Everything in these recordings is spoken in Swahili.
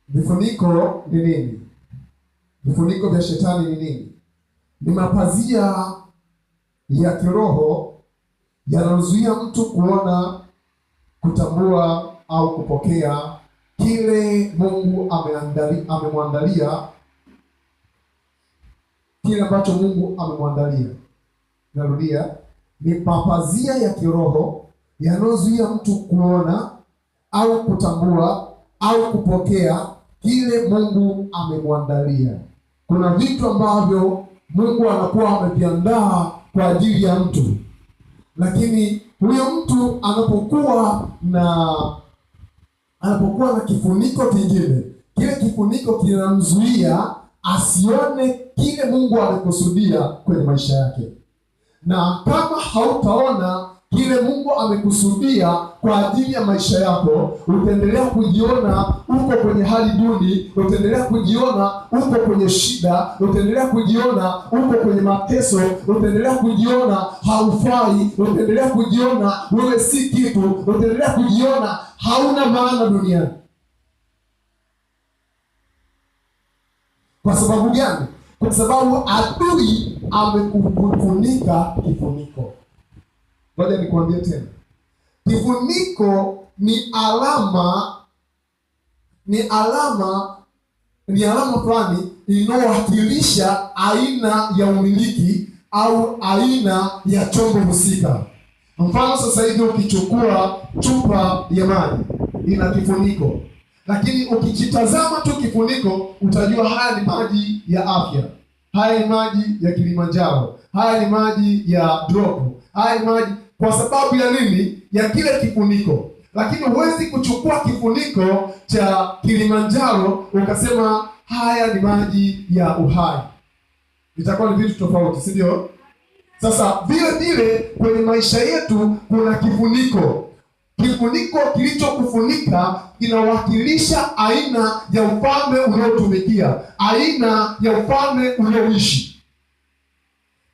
Vifuniko ni nini? Vifuniko vya shetani ni nini? Ni mapazia ya kiroho yanayozuia mtu kuona, kutambua au kupokea kile Mungu amemwandalia, kile ambacho Mungu amemwandalia. Narudia, ni mapazia ya kiroho yanayozuia mtu kuona au kutambua au kupokea kile Mungu amemwandalia. Kuna vitu ambavyo Mungu anakuwa ameviandaa kwa ajili ya mtu, lakini huyo mtu anapokuwa na kifuniko kingine, kile kifuniko kinamzuia asione kile Mungu amekusudia kwenye maisha yake. Na kama hautaona kile Mungu amekusudia kwa ajili ya maisha yako, utaendelea kujiona uko kwenye hali duni, utaendelea kujiona uko kwenye shida, utaendelea kujiona uko kwenye mateso, utaendelea kujiona haufai, utaendelea kujiona wewe si kitu, utaendelea kujiona hauna maana duniani. Kwa sababu gani? Kwa sababu adui amekufunika kifuniko. Ngoja nikuambie tena. Kifuniko ni alama fulani inayowakilisha aina ya umiliki au aina ya chombo husika. Mfano, sasa hivi ukichukua chupa ya maji ina kifuniko, lakini ukikitazama tu kifuniko utajua haya ni maji ya afya, haya ni maji ya Kilimanjaro, haya ni maji ya drop, haya ni maji. Kwa sababu ya nini? Ya kile kifuniko. Lakini huwezi kuchukua kifuniko cha Kilimanjaro ukasema haya ni maji ya uhai. Itakuwa ni vitu tofauti, si ndio? Sasa vile vile kwenye maisha yetu kuna kifuniko. Kifuniko kilichokufunika kinawakilisha aina ya ufalme unaotumikia, aina ya ufalme unaoishi.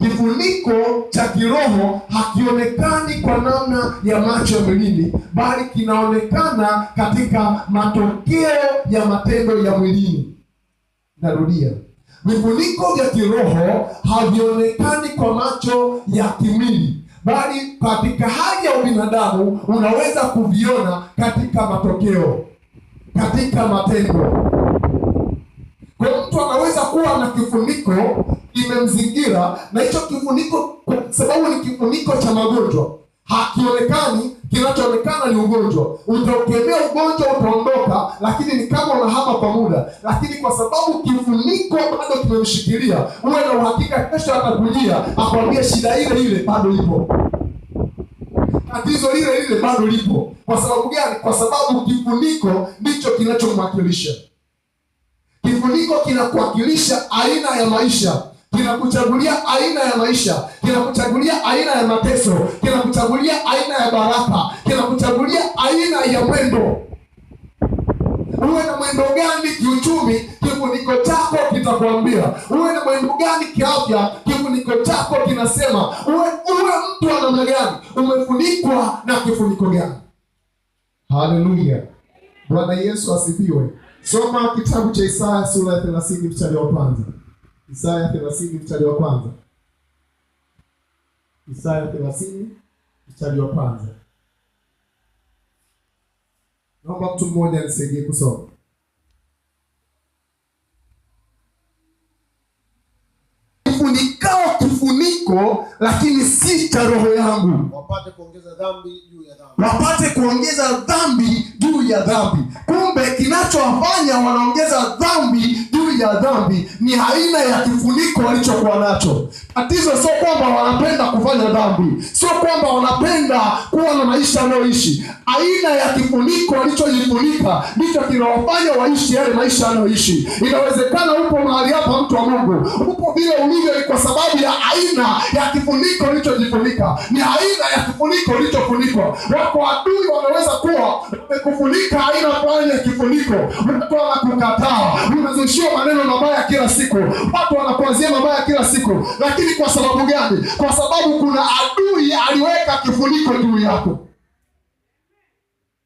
Kifuniko cha kiroho hakionekani kwa namna ya macho ya mwilini, bali kinaonekana katika matokeo ya matendo ya mwilini. Narudia, vifuniko vya kiroho havionekani kwa macho ya kimwili, bali katika hali ya ubinadamu unaweza kuviona katika matokeo, katika matendo. Kwa mtu anaweza kuwa na kifuniko kimemzingira, na hicho kifuniko kwa sababu ni kifuniko cha magonjwa, hakionekani. Kinachoonekana ni ugonjwa. Utaukemea ugonjwa, utaondoka, lakini ni kama unahama kwa muda. Lakini kwa sababu kifuniko bado kimemshikilia, uwe na uhakika kesho atakujia akwambie shida ile ile bado ipo, tatizo lile lile bado lipo. Kwa sababu gani? Kwa sababu kifuniko ndicho kinachomwakilisha. Kifuniko kinakuwakilisha aina ya maisha, kinakuchagulia aina ya maisha, kinakuchagulia aina ya mateso, kinakuchagulia aina ya baraka, kinakuchagulia aina ya mwendo. Uwe na mwendo gani kiuchumi, kifuniko chako kitakwambia. Uwe na mwendo gani kiafya, kifuniko chako kinasema. Uwe mtu wa namna gani, umefunikwa na kifuniko gani. Haleluya, Bwana Yesu asifiwe. Soma kitabu cha Isaya sura ya 30 mstari wa kwanza. Isaya 30 mstari wa kwanza. Isaya 30 mstari wa kwanza. Naomba mtu mmoja anisaidie kusoma. Kifunikao kifuniko, lakini si cha roho yangu, wapate kuongeza dhambi juu ya dhambi. Wapate kuongeza dhambi juu ya dhambi. Kumbe kinachowafanya wanaongeza dhambi juu ya dhambi ni aina ya kifuniko walichokuwa nacho. Tatizo sio kwamba wanapenda kufanya dhambi, sio kwamba wanapenda kuwa na maisha wanayoishi. Aina ya kifuniko walichojifunika ndicho kinawafanya waishi yale maisha wanayoishi. Inawezekana upo mahali hapa, mtu wa Mungu, upo vile ulivyo kwa sababu ya aina ya kifuniko ulichojifunika. Ni aina ya kifuniko ulichofunikwa. Wako adui wanaweza kuwa wamekufunika aina fulani ya kifuniko. Watu wanakukataa, unazushiwa maneno mabaya kila siku, watu wanakuazia mabaya kila siku. Lakini kwa sababu gani? Kwa sababu kuna adui aliweka kifuniko juu yako.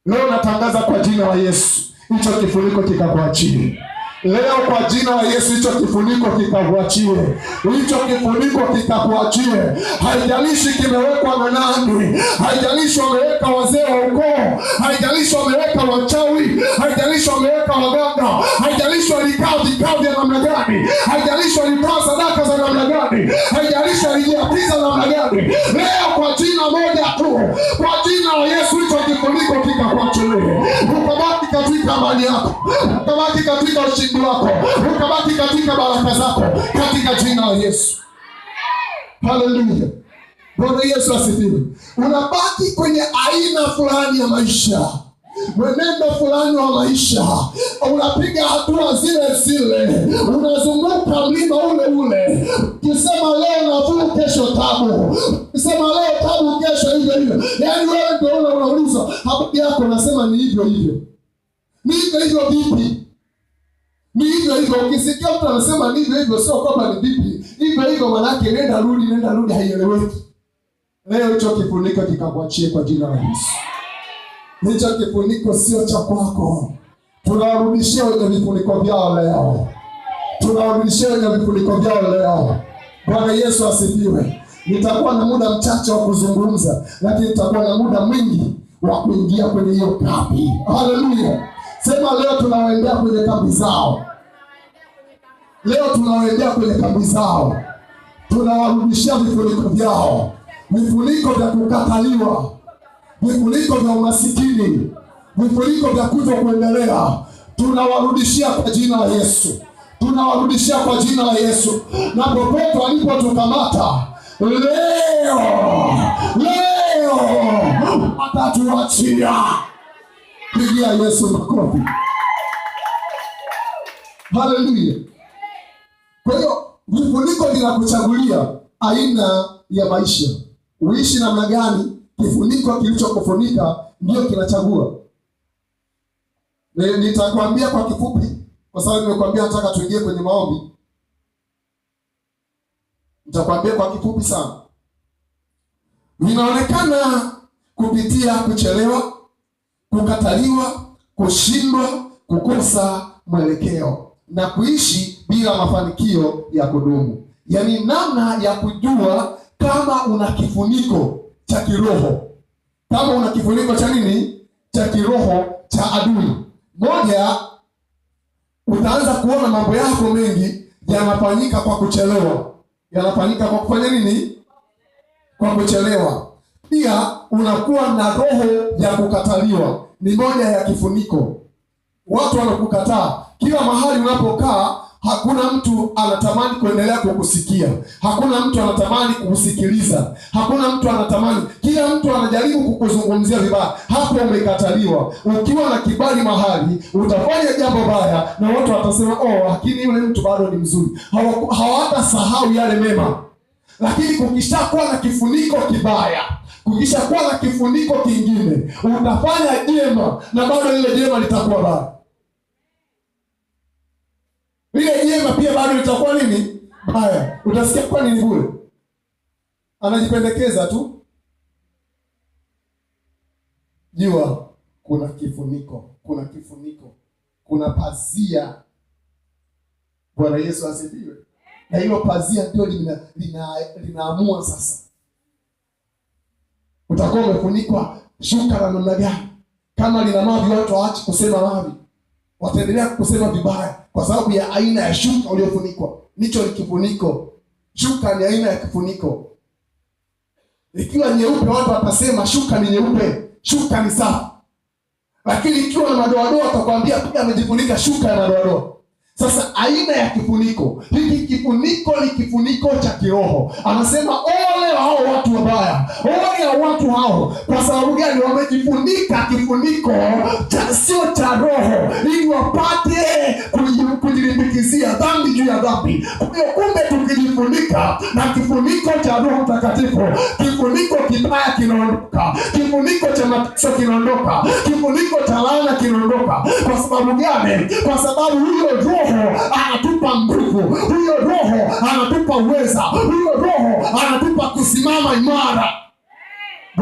Leo natangaza kwa jina la Yesu, hicho kifuniko kikakuachie leo kwa jina la Yesu. Hicho kifuniko kikakuachie, hicho kifuniko kikakuachie. Haijalishi kimewekwa na nani, haijalishi wameweka wazee wa ukoo, haijalishi wameweka wachawi, haijalishi wameweka waganga, haijalishi walikaa vikao vya namna gani, haijalishi walitoa sadaka za namna gani, haijalishi walijiapiza namna gani. Leo kwa jina moja tu, kwa jina la Yesu, hicho kifuniko kikakuachilie. Ukabaki katika amani yako, ukabaki katika ushindi wako, ukabaki katika baraka zako, katika jina la Yesu. Haleluya. Bwana Yesu asifiwe. Unabaki kwenye aina fulani ya maisha, mwenendo fulani wa maisha, unapiga hatua zile zile, unazunguka mlima ule ule. Ukisema leo nafuu, kesho tabu. Ukisema leo tabu, kesho hivyo hivyo. Yaani wewe ndio unauliza habari yako, unasema ni hivyo hivyo. Ni hivyo hivyo vipi? Ni hivyo hivyo. Ukisikia mtu anasema ni hivyo hivyo, sio kwamba ni vipi. Hivyo hivyo maana yake nenda rudi, haieleweki. Leo hicho kifuniko kikakuachie kwa jina la Yesu. Hicho kifuniko sio cha kwako. Tunawarudishia wenye vifuniko vyao leo. Tunawarudishia wenye vifuniko vyao leo. Bwana Yesu asifiwe. Nitakuwa na muda mchache wa kuzungumza, lakini nitakuwa na muda mwingi wa kuingia kwenye hiyo kambi. Haleluya. Sema leo tunawaendea kwenye kambi zao. Leo tunawaendea kwenye kambi zao. Tunawarudishia vifuniko vyao. Vifuniko vya kukataliwa, vifuniko vya umasikini, vifuniko vya kuto kuendelea. Tunawarudishia kwa jina la Yesu. Tunawarudishia kwa jina la Yesu. Na popote walipotukamata leo atatuachia. Pigia Yesu makofi. Haleluya. Kwa hiyo vifuniko vinakuchagulia aina ya maisha. Uishi namna gani? Kifuniko kilichokufunika ndio kinachagua. Nitakwambia kwa kifupi, kwa sababu nimekwambia nataka tuingie kwenye maombi. Nitakwambia kwa kifupi sana. Vinaonekana kupitia kuchelewa, kukataliwa, kushindwa, kukosa mwelekeo na kuishi bila mafanikio ya kudumu. Yaani namna ya kujua kama una kifuniko cha kiroho. Kama una kifuniko cha nini? Cha kiroho cha adui. Moja, utaanza kuona mambo yako mengi yanafanyika kwa kuchelewa. Yanafanyika kwa kufanya nini? Kwa kuchelewa. Pia unakuwa na roho ya kukataliwa. Ni moja ya kifuniko. Watu wanakukataa. Kila mahali unapokaa, hakuna mtu anatamani kuendelea kukusikia. Hakuna mtu anatamani kukusikiliza. Hakuna mtu anatamani. Kila mtu anajaribu kukuzungumzia vibaya. Hapo umekataliwa. Ukiwa na kibali mahali, utafanya jambo baya na watu watasema, lakini yule mtu bado ni mzuri. Hawatasahau yale mema. Lakini kukishakuwa na kifuniko kibaya, kukishakuwa na kifuniko kingine, utafanya jema na bado ile jema litakuwa baya. Ile jema pia bado litakuwa nini? Baya. Utasikia kwa nini bure? Anajipendekeza tu. Jua kuna kifuniko, kuna kifuniko, kuna pazia. Bwana Yesu asifiwe. Na hilo pazia ndio linaamua sasa utakuwa umefunikwa shuka la namna gani. Kama lina mavi, watu waache kusema mavi, wataendelea kusema vibaya kwa sababu ya aina ya shuka uliofunikwa. Nicho ni kifuniko. Shuka ni aina ya kifuniko. Ikiwa nyeupe, watu watasema shuka ni nyeupe, shuka ni safi. Lakini ikiwa na madoadoa, watakwambia pia amejifunika shuka ya madoadoa. Sasa aina ya kifuniko. Hiki kifuniko ni kifuniko cha kiroho. Anasema ole hao watu wabaya. Ole watu hao. Kwa sababu gani? Wamejifunika kifuniko cha sio cha roho, ili wapate kujilimbikizia dhambi juu ya dhambi. Kumbe tukijifunika na kifuniko cha Roho Mtakatifu, kifuniko kibaya kinaondoka. Kifuniko cha mateso kinaondoka. Kifuniko cha laana kinaondoka. Kwa sababu gani? Kwa sababu huyo Roho anatupa nguvu. Huyo Roho anatupa uweza. Huyo Roho anatupa kusimama imara.